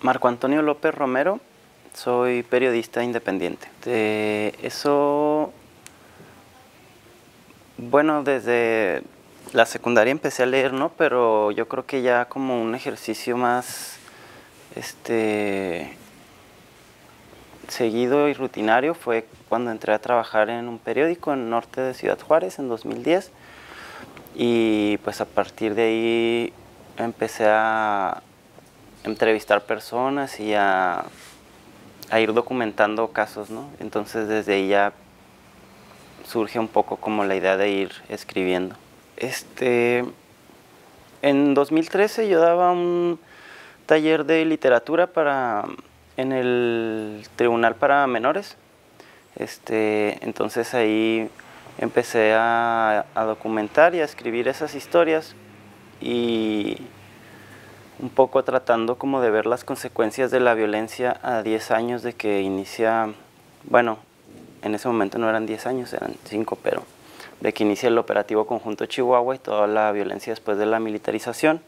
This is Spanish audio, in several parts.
Marco Antonio López Romero, soy periodista independiente. Bueno, desde la secundaria empecé a leer, ¿no? Pero yo creo que ya como un ejercicio más seguido y rutinario fue cuando entré a trabajar en un periódico en el norte de Ciudad Juárez en 2010. Y pues a partir de ahí empecé a entrevistar personas y a ir documentando casos, ¿no? Entonces desde ahí ya surge un poco como la idea de ir escribiendo. En 2013 yo daba un taller de literatura en el Tribunal para Menores. Entonces ahí empecé a documentar y a escribir esas historias y un poco tratando como de ver las consecuencias de la violencia a 10 años de que inicia, bueno, en ese momento no eran 10 años, eran 5, pero de que inicia el operativo conjunto Chihuahua y toda la violencia después de la militarización.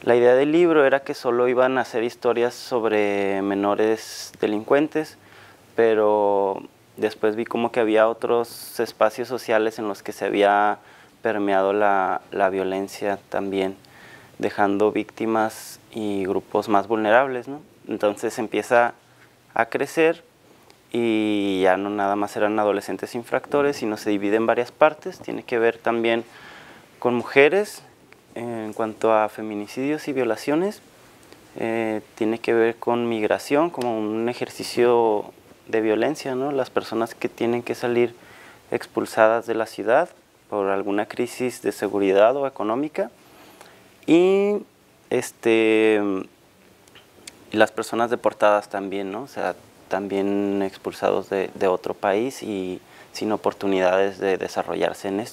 La idea del libro era que solo iban a hacer historias sobre menores delincuentes, pero después vi como que había otros espacios sociales en los que se había permeado la violencia también, dejando víctimas y grupos más vulnerables, ¿no? Entonces empieza a crecer y ya no nada más eran adolescentes infractores, sino se divide en varias partes. Tiene que ver también con mujeres en cuanto a feminicidios y violaciones. Tiene que ver con migración como un ejercicio de violencia, ¿no? Las personas que tienen que salir expulsadas de la ciudad por alguna crisis de seguridad o económica. Y las personas deportadas también, ¿no? O sea, también expulsados de otro país y sin oportunidades de desarrollarse en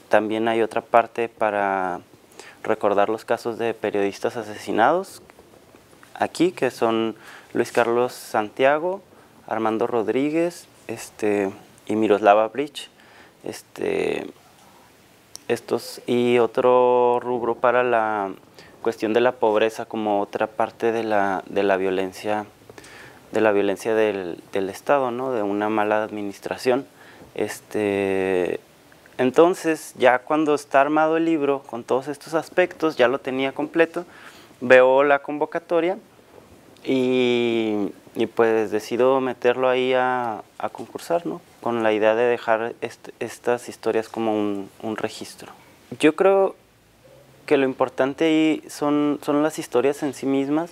También hay otra parte para recordar los casos de periodistas asesinados aquí, que son Luis Carlos Santiago, Armando Rodríguez y Miroslava Bridge. Y otro rubro para la cuestión de la pobreza como otra parte de la violencia del Estado, ¿no? De una mala administración. Entonces, ya cuando está armado el libro con todos estos aspectos, ya lo tenía completo, veo la convocatoria y pues decido meterlo ahí a concursar, ¿no? Con la idea de dejar estas historias como un registro. Yo creo que lo importante ahí son las historias en sí mismas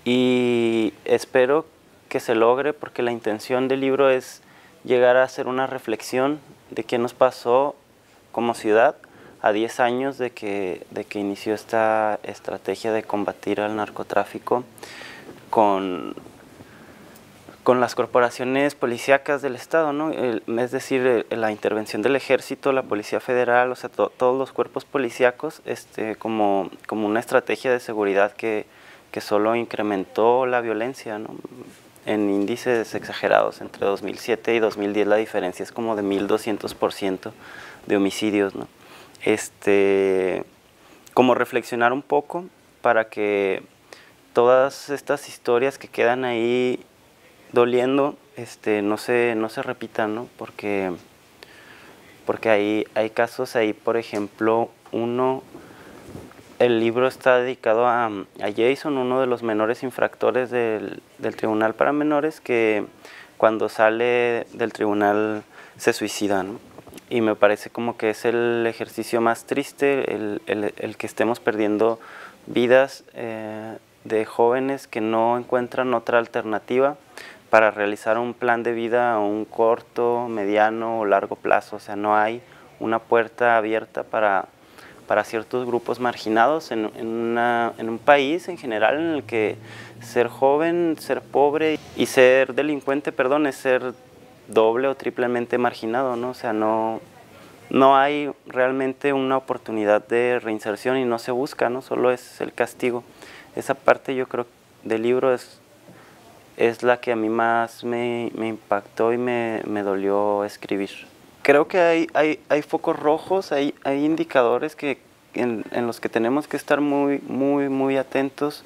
y espero que se logre porque la intención del libro es llegar a hacer una reflexión de qué nos pasó como ciudad a 10 años de que inició esta estrategia de combatir al narcotráfico con las corporaciones policíacas del Estado, ¿no? Es decir, la intervención del Ejército, la Policía Federal, o sea, todos los cuerpos policíacos, como una estrategia de seguridad que solo incrementó la violencia, ¿no? En índices exagerados, entre 2007 y 2010 la diferencia es como de 1200% de homicidios, ¿no? Como reflexionar un poco para que todas estas historias que quedan ahí doliendo no se repitan, ¿no? Porque hay casos ahí, por ejemplo, el libro está dedicado a Jason, uno de los menores infractores del Tribunal para Menores, que cuando sale del tribunal se suicida, ¿no? Y me parece como que es el ejercicio más triste, el que estemos perdiendo vidas de jóvenes que no encuentran otra alternativa para realizar un plan de vida a un corto, mediano o largo plazo. O sea, no hay una puerta abierta para ciertos grupos marginados en un país en general en el que ser joven, ser pobre y ser delincuente, perdón, es ser doble o triplemente marginado, ¿no? O sea, no hay realmente una oportunidad de reinserción y no se busca, ¿no? Solo es el castigo. Esa parte yo creo del libro es la que a mí más me impactó y me dolió escribir. Creo que hay focos rojos, hay indicadores que en los que tenemos que estar muy atentos,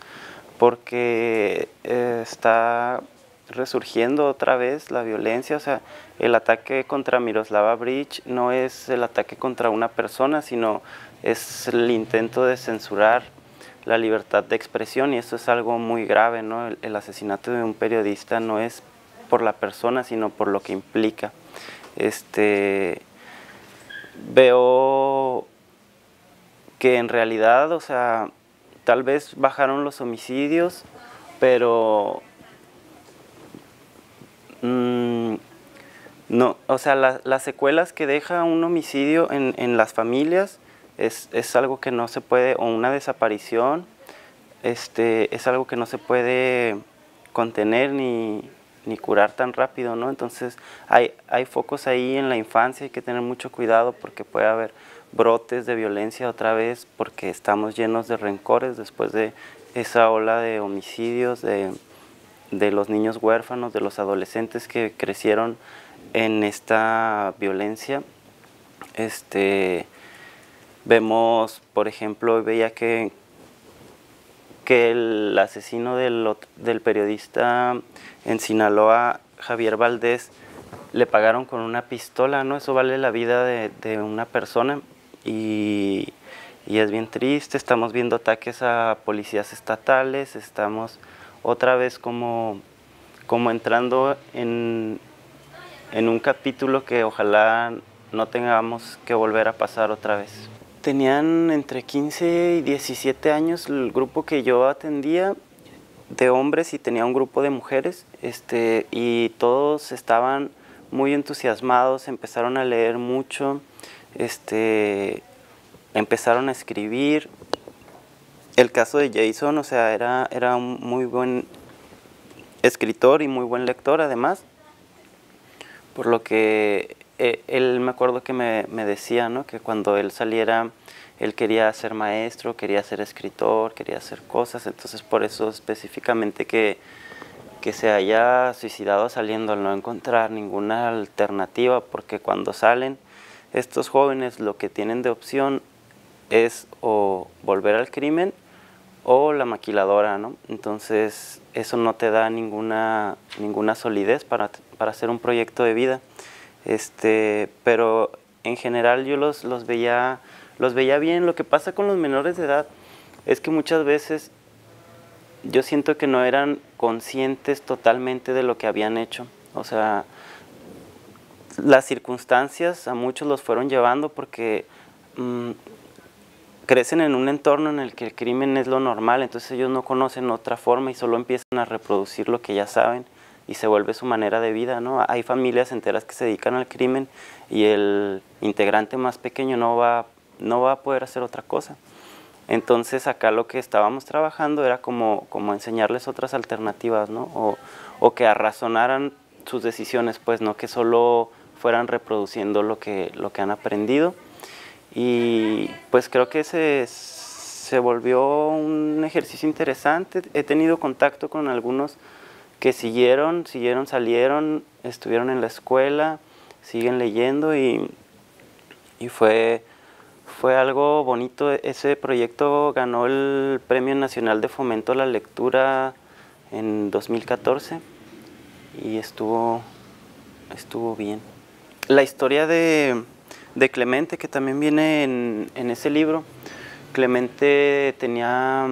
porque está resurgiendo otra vez la violencia. O sea, el ataque contra Miroslava Breach no es el ataque contra una persona, sino es el intento de censurar la libertad de expresión, y eso es algo muy grave, ¿no? El asesinato de un periodista no es por la persona, sino por lo que implica. Veo que en realidad, o sea, tal vez bajaron los homicidios, pero no, o sea, las secuelas que deja un homicidio en las familias es algo que no se puede, o una desaparición, es algo que no se puede contener ni curar tan rápido, ¿no? Entonces hay focos ahí en la infancia, hay que tener mucho cuidado porque puede haber brotes de violencia otra vez, porque estamos llenos de rencores después de esa ola de homicidios, de los niños huérfanos, de los adolescentes que crecieron en esta violencia. Vemos, por ejemplo, veía que el asesino del periodista en Sinaloa, Javier Valdés, le pagaron con una pistola, ¿no? Eso vale la vida de una persona, y es bien triste. Estamos viendo ataques a policías estatales, estamos otra vez como entrando en un capítulo que ojalá no tengamos que volver a pasar otra vez. Tenían entre 15 y 17 años el grupo que yo atendía de hombres, y tenía un grupo de mujeres, y todos estaban muy entusiasmados, empezaron a leer mucho, empezaron a escribir. El caso de Jason, o sea, era un muy buen escritor y muy buen lector además, por lo que él, me acuerdo que me decía, ¿no?, que cuando él saliera, él quería ser maestro, quería ser escritor, quería hacer cosas. Entonces por eso específicamente que se haya suicidado saliendo, al no encontrar ninguna alternativa, porque cuando salen estos jóvenes lo que tienen de opción es o volver al crimen o la maquiladora, ¿no? Entonces eso no te da ninguna solidez para hacer un proyecto de vida. Pero en general yo los veía bien. Lo que pasa con los menores de edad es que muchas veces yo siento que no eran conscientes totalmente de lo que habían hecho. O sea, las circunstancias a muchos los fueron llevando porque crecen en un entorno en el que el crimen es lo normal, entonces ellos no conocen otra forma y solo empiezan a reproducir lo que ya saben y se vuelve su manera de vida, ¿no? Hay familias enteras que se dedican al crimen y el integrante más pequeño no va a poder hacer otra cosa. Entonces acá lo que estábamos trabajando era como enseñarles otras alternativas, ¿no? O que razonaran sus decisiones, pues, no que solo fueran reproduciendo lo que han aprendido. Y pues creo que se volvió un ejercicio interesante. He tenido contacto con algunos que salieron, estuvieron en la escuela, siguen leyendo, y fue algo bonito. Ese proyecto ganó el Premio Nacional de Fomento a la Lectura en 2014 y estuvo bien. La historia de Clemente, que también viene en ese libro. Clemente tenía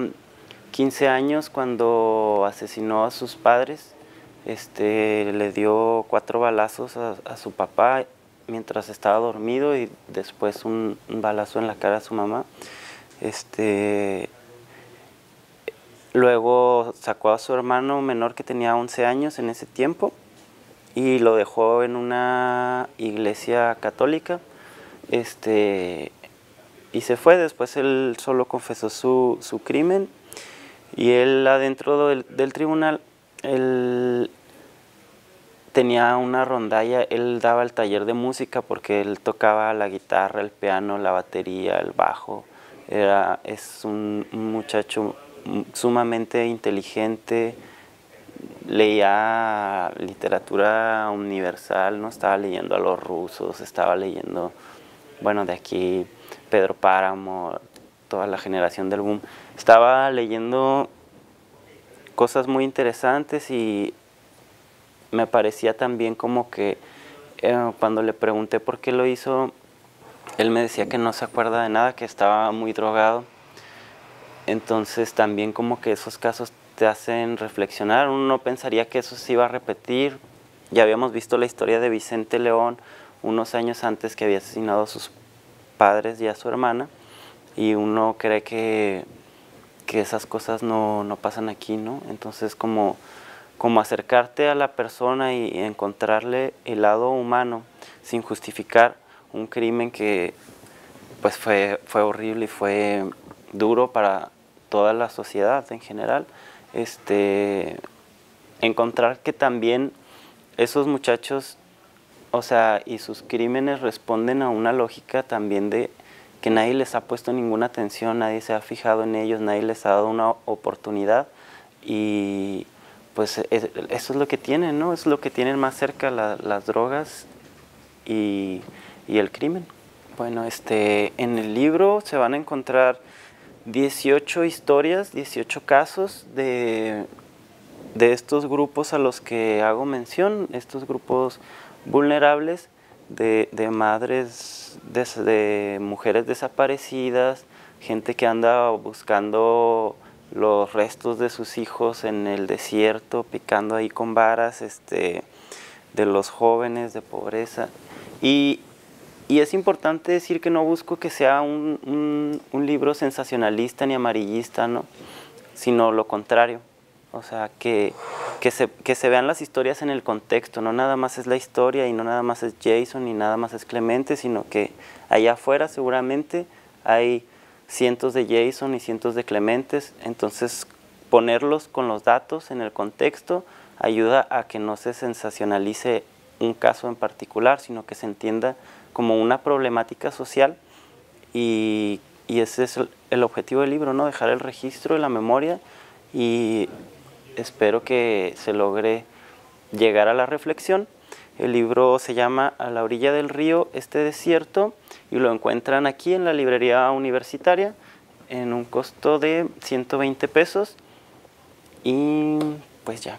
15 años cuando asesinó a sus padres. Le dio 4 balazos a su papá mientras estaba dormido, y después un balazo en la cara a su mamá. Luego sacó a su hermano menor, que tenía 11 años en ese tiempo, y lo dejó en una iglesia católica. Y se fue. Después él solo confesó su crimen, y él adentro del tribunal, él tenía una rondalla. Él daba el taller de música porque él tocaba la guitarra, el piano, la batería, el bajo. Es un muchacho sumamente inteligente, leía literatura universal, ¿no? Estaba leyendo a los rusos, estaba leyendo, bueno, de aquí, Pedro Páramo, toda la generación del boom. Estaba leyendo cosas muy interesantes y me parecía también como que cuando le pregunté por qué lo hizo, él me decía que no se acuerda de nada, que estaba muy drogado. Entonces también como que esos casos te hacen reflexionar. Uno no pensaría que eso se iba a repetir. Ya habíamos visto la historia de Vicente León unos años antes, que había asesinado a sus padres y a su hermana, y uno cree que esas cosas no pasan aquí, ¿no? Entonces como acercarte a la persona y encontrarle el lado humano sin justificar un crimen que pues fue horrible y fue duro para toda la sociedad en general. Encontrar que también esos muchachos, o sea, y sus crímenes responden a una lógica también de que nadie les ha puesto ninguna atención, nadie se ha fijado en ellos, nadie les ha dado una oportunidad, y pues eso es lo que tienen, ¿no? Es lo que tienen más cerca las drogas y el crimen. Bueno, en el libro se van a encontrar 18 historias, 18 casos de estos grupos a los que hago mención, estos grupos vulnerables de madres, de mujeres desaparecidas, gente que anda buscando los restos de sus hijos en el desierto, picando ahí con varas, de los jóvenes de pobreza. Y es importante decir que no busco que sea un libro sensacionalista ni amarillista, ¿no? Sino lo contrario. O sea, que se vean las historias en el contexto, no nada más es la historia y no nada más es Jason y nada más es Clemente, sino que allá afuera seguramente hay cientos de Jason y cientos de Clementes. Entonces ponerlos con los datos en el contexto ayuda a que no se sensacionalice un caso en particular, sino que se entienda como una problemática social, y ese es el objetivo del libro, ¿no? Dejar el registro de la memoria, y espero que se logre llegar a la reflexión. El libro se llama A la orilla del río, este desierto, y lo encuentran aquí en la librería universitaria en un costo de 120 pesos, y pues ya.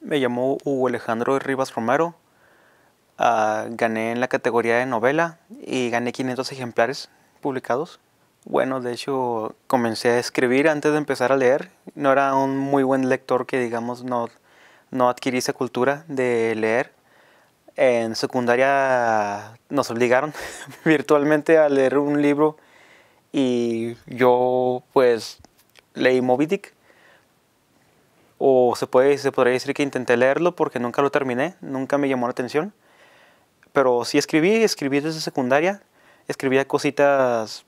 Me llamo Hugo Alejandro Rivas Romero. Gané en la categoría de novela y gané 500 ejemplares publicados. Bueno, de hecho, comencé a escribir antes de empezar a leer. No era un muy buen lector, que digamos, no adquirí esa cultura de leer. En secundaria nos obligaron virtualmente a leer un libro, y yo pues leí Moby Dick. O se podría decir que intenté leerlo porque nunca lo terminé, nunca me llamó la atención. Pero sí escribí desde secundaria, escribía cositas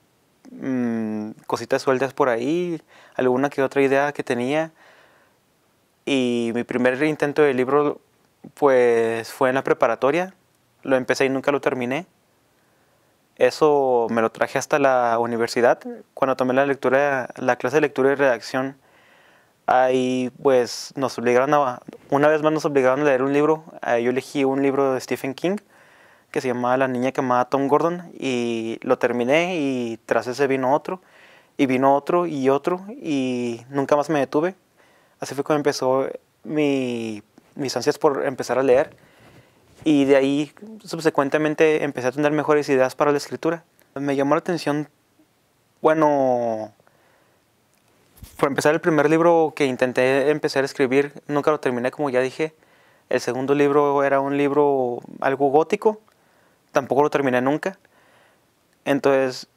sueltas por ahí, alguna que otra idea que tenía. Y mi primer intento de libro pues fue en la preparatoria, lo empecé y nunca lo terminé. Eso me lo traje hasta la universidad, cuando tomé la clase de lectura y redacción. Ahí pues una vez más nos obligaron a leer un libro. Yo elegí un libro de Stephen King que se llamaba La niña que amaba a Tom Gordon, y lo terminé, y tras ese vino otro, y vino otro y otro, y nunca más me detuve. Así fue como empezó mis ansias por empezar a leer, y de ahí subsecuentemente empecé a tener mejores ideas para la escritura. Me llamó la atención, bueno, por empezar, el primer libro que intenté empezar a escribir, nunca lo terminé, como ya dije. El segundo libro era un libro algo gótico, tampoco lo terminé nunca. Entonces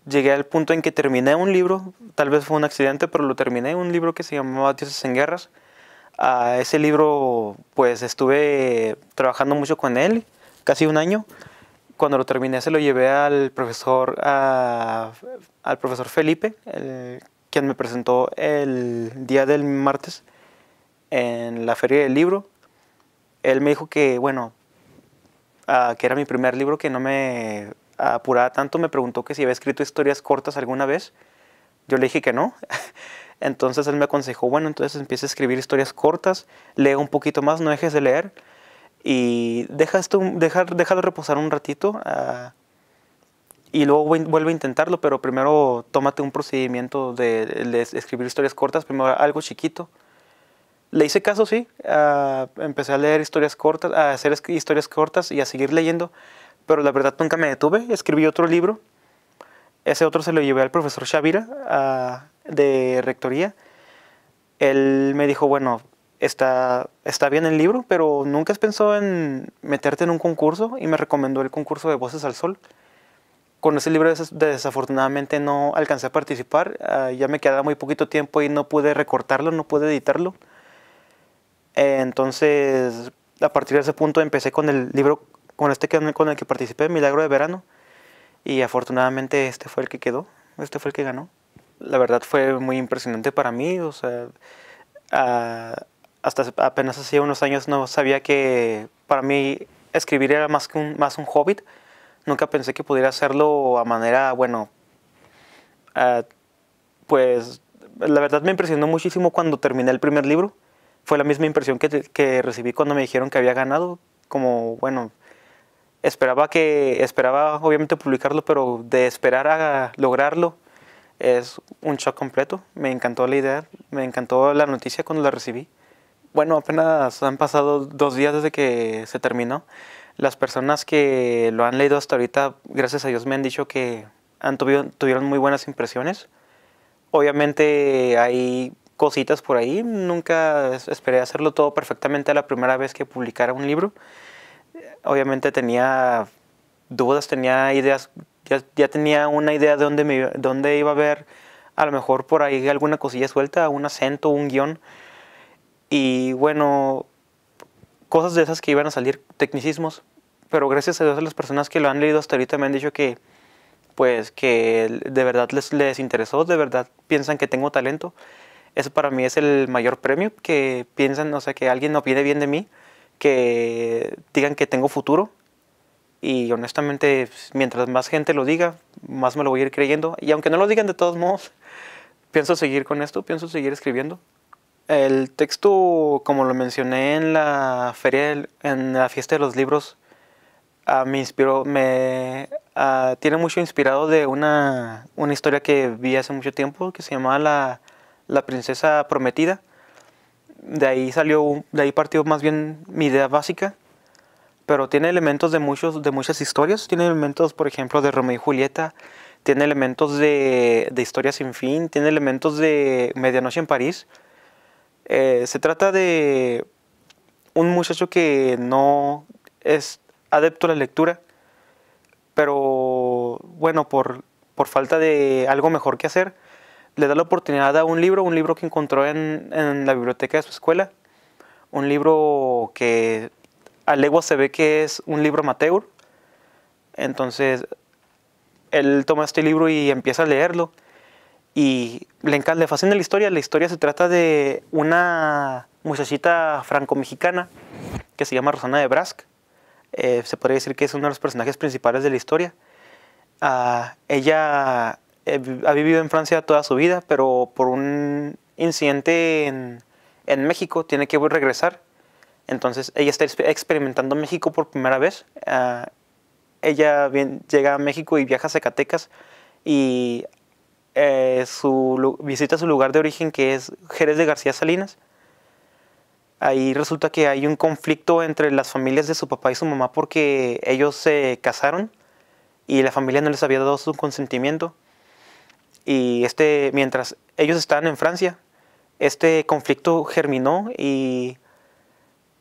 llegué al punto en que terminé un libro, tal vez fue un accidente, pero lo terminé, un libro que se llamaba Dioses en Guerras. Ese libro pues estuve trabajando mucho con él, casi un año. Cuando lo terminé se lo llevé al profesor Felipe, quien me presentó el día del martes en la feria del libro. Él me dijo que, bueno, que era mi primer libro, que no me apurada tanto, me preguntó que si había escrito historias cortas alguna vez. Yo le dije que no. Entonces él me aconsejó, bueno, entonces empieza a escribir historias cortas, lee un poquito más, no dejes de leer y déjalo reposar un ratito y luego vuelve a intentarlo, pero primero tómate un procedimiento de escribir historias cortas, primero algo chiquito. Le hice caso, sí, empecé a leer historias cortas, a hacer historias cortas y a seguir leyendo, pero la verdad nunca me detuve, escribí otro libro. Ese otro se lo llevé al profesor Shavira de rectoría. Él me dijo, bueno, está bien el libro, pero nunca has pensado en meterte en un concurso, y me recomendó el concurso de Voces al Sol. Con ese libro desafortunadamente no alcancé a participar, ya me quedaba muy poquito tiempo y no pude recortarlo, no pude editarlo. Entonces, a partir de ese punto empecé con el libro, con el que participé, Milagro de Verano. Y afortunadamente este fue el que quedó, este fue el que ganó. La verdad fue muy impresionante para mí, o sea, hasta apenas hacía unos años no sabía que para mí escribir era más un hobby. Nunca pensé que pudiera hacerlo a manera, bueno, pues la verdad me impresionó muchísimo cuando terminé el primer libro. Fue la misma impresión que recibí cuando me dijeron que había ganado, como, bueno, esperaba obviamente publicarlo, pero de esperar a lograrlo es un shock completo. Me encantó la idea, me encantó la noticia cuando la recibí. Bueno, apenas han pasado 2 días desde que se terminó. Las personas que lo han leído hasta ahorita, gracias a Dios, me han dicho que tuvieron muy buenas impresiones. Obviamente hay cositas por ahí, nunca esperé hacerlo todo perfectamente a la primera vez que publicara un libro. Obviamente tenía dudas, tenía ideas, ya tenía una idea de dónde iba a haber a lo mejor por ahí alguna cosilla suelta, un acento, un guión. Y bueno, cosas de esas que iban a salir, tecnicismos. Pero gracias a Dios, a las personas que lo han leído hasta ahorita me han dicho que pues que de verdad les interesó, de verdad piensan que tengo talento. Eso para mí es el mayor premio, que piensan, o sea, que alguien opine bien de mí, que digan que tengo futuro. Y honestamente, mientras más gente lo diga, más me lo voy a ir creyendo. Y aunque no lo digan de todos modos, pienso seguir con esto, pienso seguir escribiendo. El texto, como lo mencioné en la feria, en la fiesta de los libros, me inspiró, tiene mucho inspirado de una historia que vi hace mucho tiempo que se llamaba La Princesa Prometida. De ahí partió más bien mi idea básica, pero tiene elementos de muchas historias. Tiene elementos, por ejemplo, de Romeo y Julieta, tiene elementos de Historia sin fin, tiene elementos de Medianoche en París. Se trata de un muchacho que no es adepto a la lectura, pero bueno, por falta de algo mejor que hacer, le da la oportunidad a un libro que encontró en la biblioteca de su escuela, un libro que a legua se ve que es un libro amateur. Entonces él toma este libro y empieza a leerlo y le fascina la historia. La historia se trata de una muchachita franco-mexicana que se llama Rosana de Brask. Se podría decir que es uno de los personajes principales de la historia. Ella ha vivido en Francia toda su vida, pero por un incidente en México tiene que regresar. Entonces ella está experimentando México por primera vez. Ella llega a México y viaja a Zacatecas y visita su lugar de origen, que es Jerez de García Salinas. Ahí resulta que hay un conflicto entre las familias de su papá y su mamá porque ellos se casaron y la familia no les había dado su consentimiento. Y mientras ellos estaban en Francia, este conflicto germinó y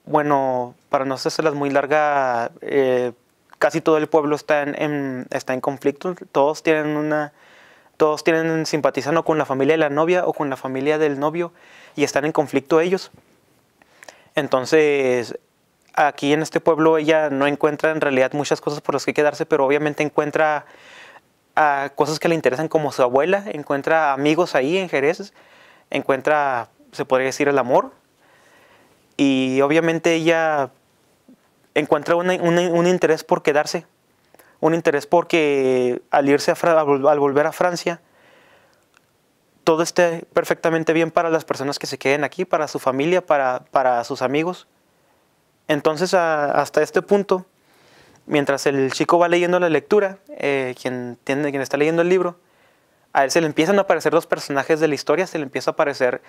bueno, para no hacerlas muy larga, casi todo el pueblo está en conflicto. Todos simpatizan o con la familia de la novia o con la familia del novio y están en conflicto ellos. Entonces, aquí en este pueblo ella no encuentra en realidad muchas cosas por las que quedarse, pero obviamente encuentra cosas que le interesan, como su abuela, encuentra amigos ahí en Jerez, encuentra, se podría decir, el amor. Y obviamente ella encuentra un interés por quedarse, un interés porque al irse al volver a Francia, todo esté perfectamente bien para las personas que se queden aquí, para su familia, para sus amigos. Entonces, hasta este punto, mientras el chico va leyendo la lectura, quien está leyendo el libro, a él se le empiezan a aparecer los personajes de la historia, se le empieza a aparecer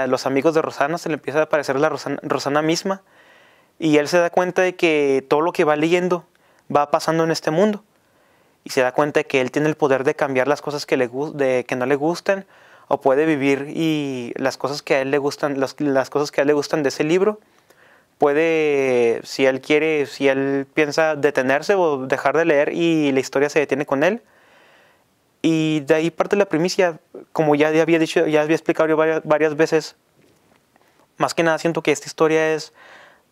los amigos de Rosana, se le empieza a aparecer la Rosana misma, y él se da cuenta de que todo lo que va leyendo va pasando en este mundo, y se da cuenta de que él tiene el poder de cambiar las cosas que no le gustan, o puede vivir y las cosas que a él le gustan, las cosas que a él le gustan de ese libro, puede, si él quiere, si él piensa detenerse o dejar de leer y la historia se detiene con él. Y de ahí parte la primicia, como ya había dicho, ya había explicado varias veces. Más que nada siento que esta historia es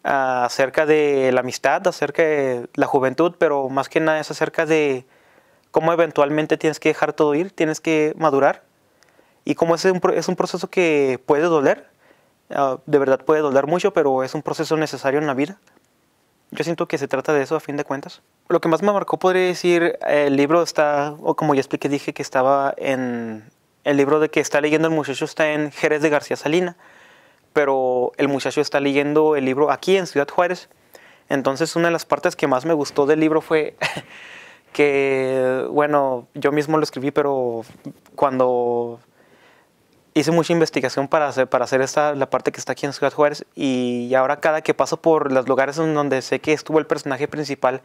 acerca de la amistad, acerca de la juventud, pero más que nada es acerca de cómo eventualmente tienes que dejar todo ir, tienes que madurar. Y como es un proceso que puede doler, de verdad puede doler mucho, pero es un proceso necesario en la vida. Yo siento que se trata de eso a fin de cuentas. Lo que más me marcó, podría decir, el libro está, o como ya expliqué, dije que estaba en el libro de que está leyendo el muchacho está en Jerez de García Salina, pero el muchacho está leyendo el libro aquí en Ciudad Juárez. Entonces una de las partes que más me gustó del libro fue que, bueno, yo mismo lo escribí, pero cuando hice mucha investigación para hacer la parte que está aquí en Ciudad Juárez, y ahora cada que paso por los lugares en donde sé que estuvo el personaje principal,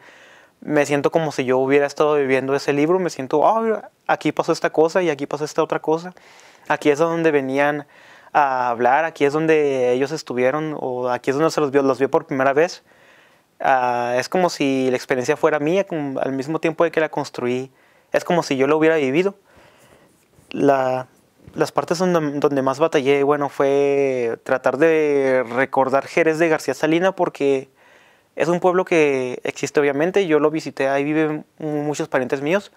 me siento como si yo hubiera estado viviendo ese libro. Me siento, oh, aquí pasó esta cosa y aquí pasó esta otra cosa. Aquí es donde venían a hablar, aquí es donde ellos estuvieron, o aquí es donde los vio por primera vez. Es como si la experiencia fuera mía, al mismo tiempo de que la construí. Es como si yo lo hubiera vivido. Las partes donde más batallé, bueno, fue tratar de recordar Jerez de García Salina, porque es un pueblo que existe obviamente, yo lo visité, ahí viven muchos parientes míos.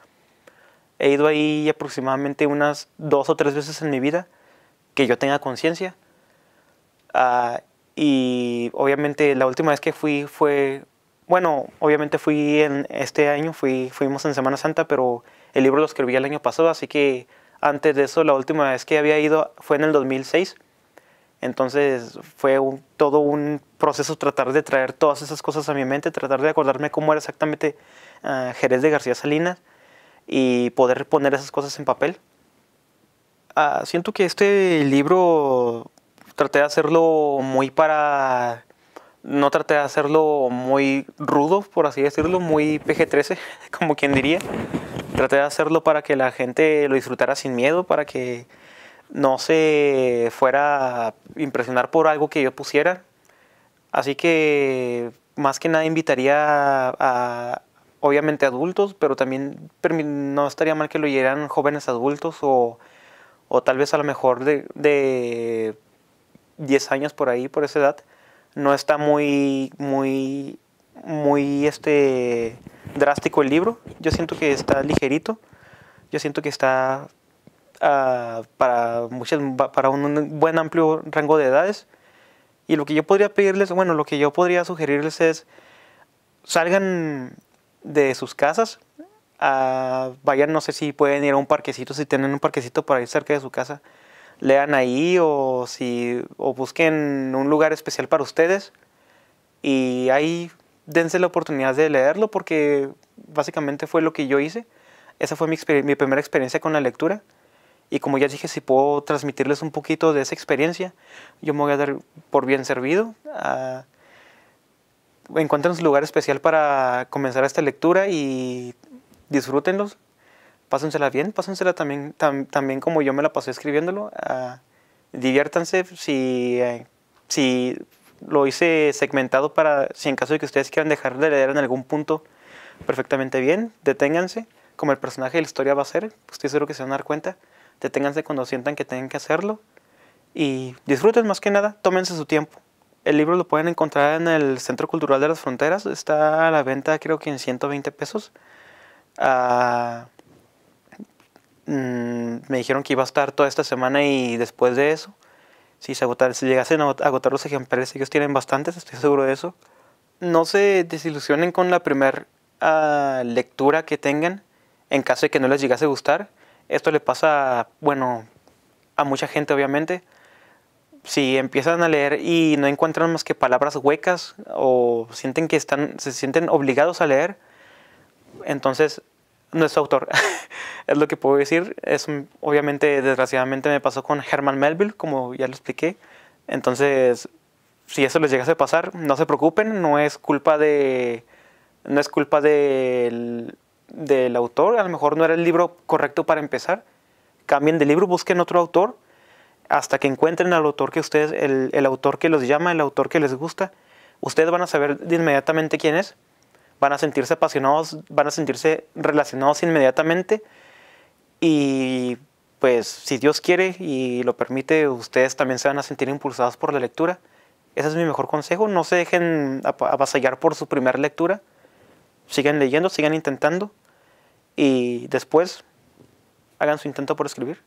He ido ahí aproximadamente unas 2 o 3 veces en mi vida, que yo tenga conciencia. Y obviamente la última vez que fui fue, bueno, obviamente fui en este año, fuimos en Semana Santa, pero el libro lo escribí el año pasado, así que antes de eso, la última vez que había ido fue en el 2006. Entonces fue todo un proceso tratar de traer todas esas cosas a mi mente, tratar de acordarme cómo era exactamente Jerez de García Salinas y poder poner esas cosas en papel. Siento que este libro traté de hacerlo no traté de hacerlo muy rudo, por así decirlo, muy PG-13, como quien diría. Traté de hacerlo para que la gente lo disfrutara sin miedo, para que no se fuera a impresionar por algo que yo pusiera. Así que más que nada invitaría obviamente adultos, pero también no estaría mal que lo leyeran jóvenes adultos o tal vez a lo mejor de 10 años por ahí, por esa edad. No está muy drástico el libro. Yo siento que está ligerito. Yo siento que está para un buen amplio rango de edades. Y lo que yo podría pedirles, bueno, lo que yo podría sugerirles es salgan de sus casas, vayan, no sé si pueden ir a un parquecito, si tienen un parquecito por ahí cerca de su casa, lean ahí o busquen un lugar especial para ustedes y ahí dense la oportunidad de leerlo, porque básicamente fue lo que yo hice. Esa fue mi primera experiencia con la lectura. Y como ya dije, si puedo transmitirles un poquito de esa experiencia, yo me voy a dar por bien servido. Encuentren su lugar especial para comenzar esta lectura y disfrútenlos. Pásensela bien, pásensela también como yo me la pasé escribiéndolo. Diviértanse. Si lo hice segmentado si en caso de que ustedes quieran dejar de leer en algún punto, perfectamente bien, deténganse, como el personaje de la historia va a ser, estoy seguro que se van a dar cuenta. Deténganse cuando sientan que tengan que hacerlo y disfruten, más que nada, tómense su tiempo. El libro lo pueden encontrar en el Centro Cultural de las Fronteras, está a la venta creo que en 120 pesos. Me dijeron que iba a estar toda esta semana y después de eso, si llegasen a agotar los ejemplares, ellos tienen bastantes, estoy seguro de eso. No se desilusionen con la primera lectura que tengan, en caso de que no les llegase a gustar. Esto le pasa, bueno, a mucha gente obviamente. Si empiezan a leer y no encuentran más que palabras huecas o sienten que se sienten obligados a leer, entonces no es su autor. Es lo que puedo decir. Obviamente, desgraciadamente me pasó con Herman Melville, como ya lo expliqué. Entonces, si eso les llegase a pasar, no se preocupen, no es culpa del autor. A lo mejor no era el libro correcto para empezar. Cambien de libro, busquen otro autor hasta que encuentren al autor que ustedes, el autor que los llama, el autor que les gusta. Ustedes van a saber de inmediatamente quién es, van a sentirse apasionados, van a sentirse relacionados inmediatamente, y pues si Dios quiere y lo permite, ustedes también se van a sentir impulsados por la lectura. Ese es mi mejor consejo. No se dejen avasallar por su primera lectura. Sigan leyendo, sigan intentando, y después hagan su intento por escribir.